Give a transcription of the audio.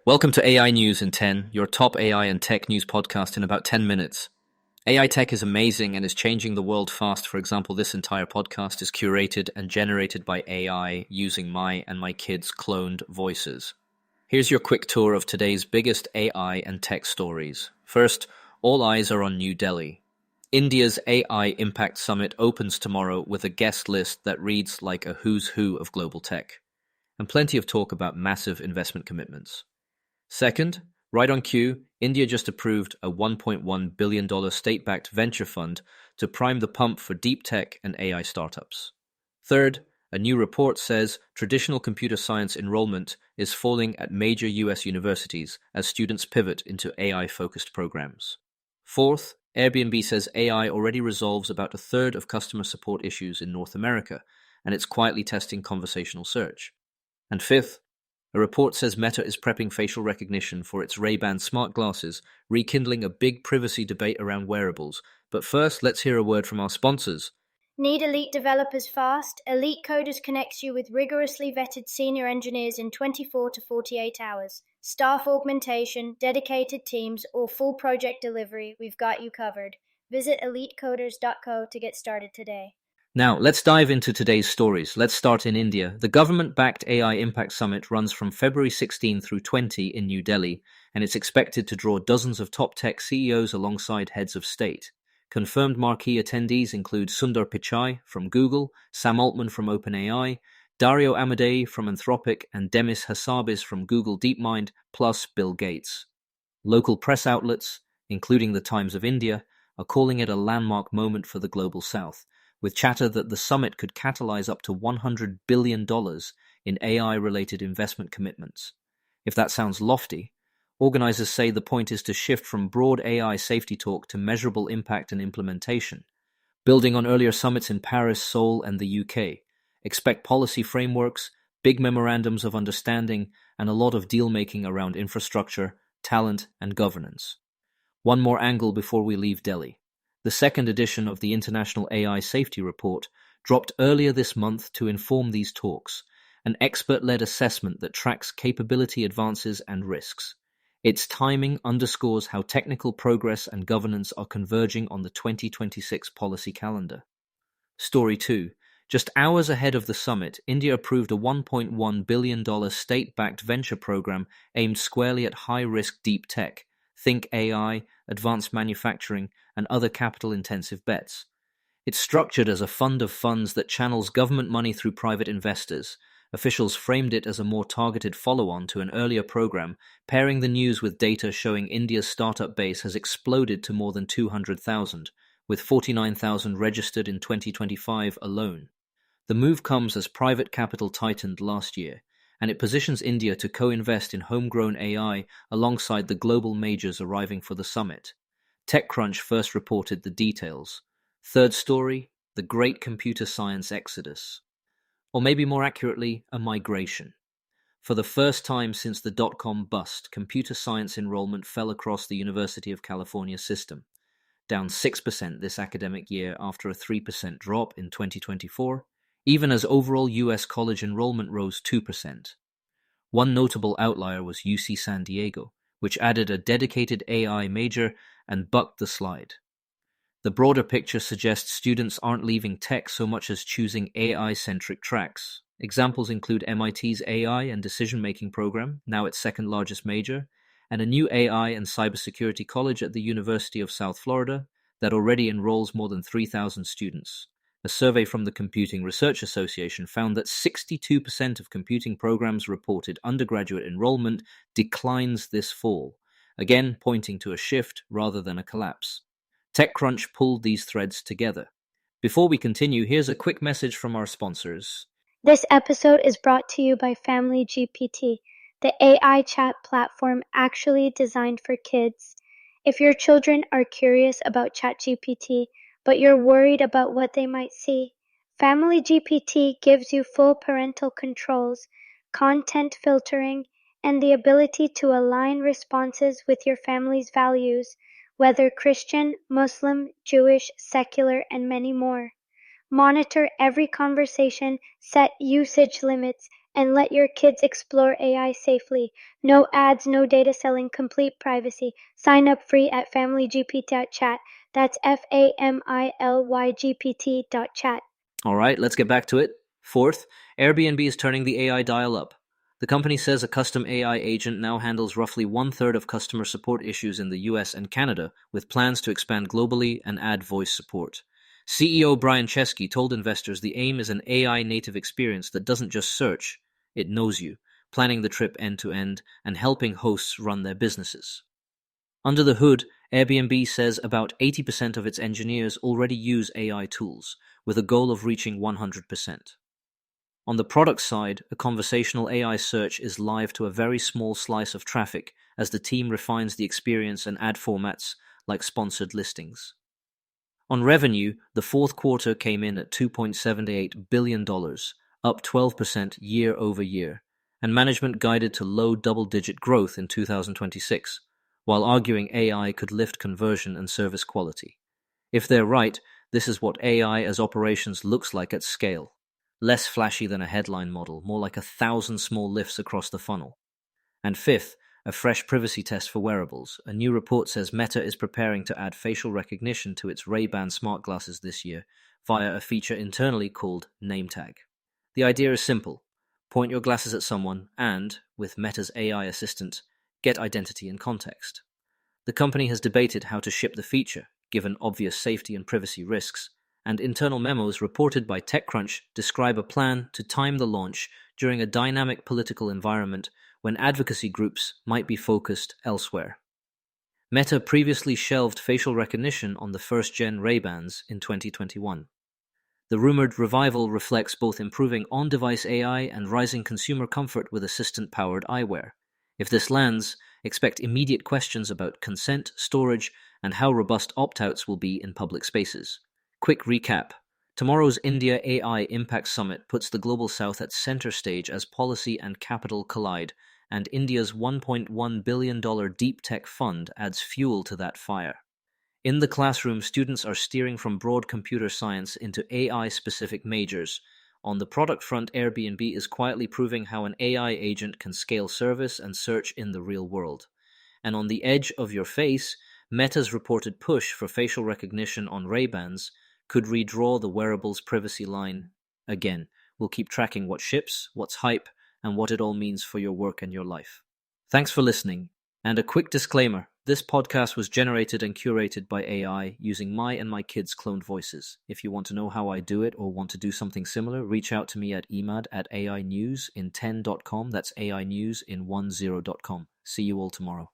Welcome to AI News in 10, your top AI and tech news podcast in about 10 minutes. AI tech is amazing and is changing the world fast. For example, this entire podcast is curated and generated by AI using my and my kids' cloned voices. Here's your quick tour of today's biggest AI and tech stories. First, all eyes are on New Delhi. India's AI Impact Summit opens tomorrow with a guest list that reads like a who's who of global tech, and plenty of talk about massive investment commitments. Second, right on cue, India just approved a $1.1 billion state-backed venture fund to prime the pump for deep tech and AI startups. Third, a new report says traditional computer science enrollment is falling at major US universities as students pivot into AI-focused programs. Fourth, Airbnb says AI already resolves about a third of customer support issues in North America, and it's quietly testing conversational search. And fifth, a report says Meta is prepping facial recognition for its Ray-Ban smart glasses, rekindling a big privacy debate around wearables. But first, let's hear a word from our sponsors. Need elite developers fast? Elite Coders connects you with rigorously vetted senior engineers in 24 to 48 hours. Staff augmentation, dedicated teams, or full project delivery, we've got you covered. Visit elitecoders.co to get started today. Now, let's dive into today's stories. Let's start in India. The government-backed AI Impact Summit runs from February 16 through 20 in New Delhi, and it's expected to draw dozens of top tech CEOs alongside heads of state. Confirmed marquee attendees include Sundar Pichai from Google, Sam Altman from OpenAI, Dario Amodei from Anthropic, and Demis Hassabis from Google DeepMind, plus Bill Gates. Local press outlets, including the Times of India, are calling it a landmark moment for the Global South, with chatter that the summit could catalyze up to $100 billion in AI-related investment commitments. If that sounds lofty, organizers say the point is to shift from broad AI safety talk to measurable impact and implementation. Building on earlier summits in Paris, Seoul, and the UK, expect policy frameworks, big memorandums of understanding, and a lot of deal-making around infrastructure, talent, and governance. One more angle before we leave Delhi. The second edition of the International AI Safety Report dropped earlier this month to inform these talks, an expert-led assessment that tracks capability advances and risks. Its timing underscores how technical progress and governance are converging on the 2026 policy calendar. Story 2. Just hours ahead of the summit, India approved a $1.1 billion state-backed venture program aimed squarely at high-risk deep tech. Think AI, advanced manufacturing, and other capital-intensive bets. It's structured as a fund of funds that channels government money through private investors. Officials framed it as a more targeted follow-on to an earlier program, pairing the news with data showing India's startup base has exploded to more than 200,000, with 49,000 registered in 2025 alone. The move comes as private capital tightened last year, and it positions India to co-invest in homegrown AI alongside the global majors arriving for the summit. TechCrunch first reported the details. Third story, the great computer science exodus. Or maybe more accurately, a migration. For the first time since the dot-com bust, computer science enrollment fell across the University of California system, down 6% this academic year after a 3% drop in 2024, even as overall US college enrollment rose 2%. One notable outlier was UC San Diego, which added a dedicated AI major and bucked the slide. The broader picture suggests students aren't leaving tech so much as choosing AI-centric tracks. Examples include MIT's AI and Decision-Making program, now its second largest major, and a new AI and cybersecurity college at the University of South Florida that already enrolls more than 3,000 students. A survey from the Computing Research Association found that 62% of computing programs reported undergraduate enrollment declines this fall, again pointing to a shift rather than a collapse. TechCrunch pulled these threads together. Before we continue, here's a quick message from our sponsors. This episode is brought to you by Family GPT, the AI chat platform actually designed for kids. If your children are curious about ChatGPT, but you're worried about what they might see, Family GPT gives you full parental controls, content filtering, and the ability to align responses with your family's values, whether Christian, Muslim, Jewish, secular, and many more. Monitor every conversation, set usage limits, and let your kids explore AI safely. No ads, no data selling, complete privacy. Sign up free at familygpt.chat. That's familygpt.chat. All right, let's get back to it. Fourth, Airbnb is turning the AI dial up. The company says a custom AI agent now handles roughly one-third of customer support issues in the US and Canada, with plans to expand globally and add voice support. CEO Brian Chesky told investors the aim is an AI native experience that doesn't just search, it knows you, planning the trip end to end and helping hosts run their businesses. Under the hood, Airbnb says about 80% of its engineers already use AI tools, with a goal of reaching 100%. On the product side, a conversational AI search is live to a very small slice of traffic as the team refines the experience and ad formats like sponsored listings. On revenue, the fourth quarter came in at $2.78 billion, up 12% year over year, and management guided to low double-digit growth in 2026, while arguing AI could lift conversion and service quality. If they're right, this is what AI as operations looks like at scale. Less flashy than a headline model, more like 1,000 small lifts across the funnel. And fifth, a fresh privacy test for wearables. A new report says Meta is preparing to add facial recognition to its Ray-Ban smart glasses this year via a feature internally called Name Tag. The idea is simple. Point your glasses at someone and, with Meta's AI assistant, get identity and context. The company has debated how to ship the feature, given obvious safety and privacy risks, and internal memos reported by TechCrunch describe a plan to time the launch during a dynamic political environment when advocacy groups might be focused elsewhere. Meta previously shelved facial recognition on the first-gen Ray-Bans in 2021. The rumored revival reflects both improving on-device AI and rising consumer comfort with assistant-powered eyewear. If this lands, expect immediate questions about consent, storage, and how robust opt-outs will be in public spaces. Quick recap. Tomorrow's India AI Impact Summit puts the Global South at center stage as policy and capital collide, and India's $1.1 billion deep tech fund adds fuel to that fire. In the classroom, students are steering from broad computer science into AI-specific majors. On the product front, Airbnb is quietly proving how an AI agent can scale service and search in the real world. And on the edge of your face, Meta's reported push for facial recognition on Ray-Bans could redraw the wearable's privacy line. Again, we'll keep tracking what ships, what's hype, and what it all means for your work and your life. Thanks for listening. And a quick disclaimer, this podcast was generated and curated by AI using my and my kids' cloned voices. If you want to know how I do it or want to do something similar, reach out to me at emad@ainewsin10.com. That's AI News in 10.com. See you all tomorrow.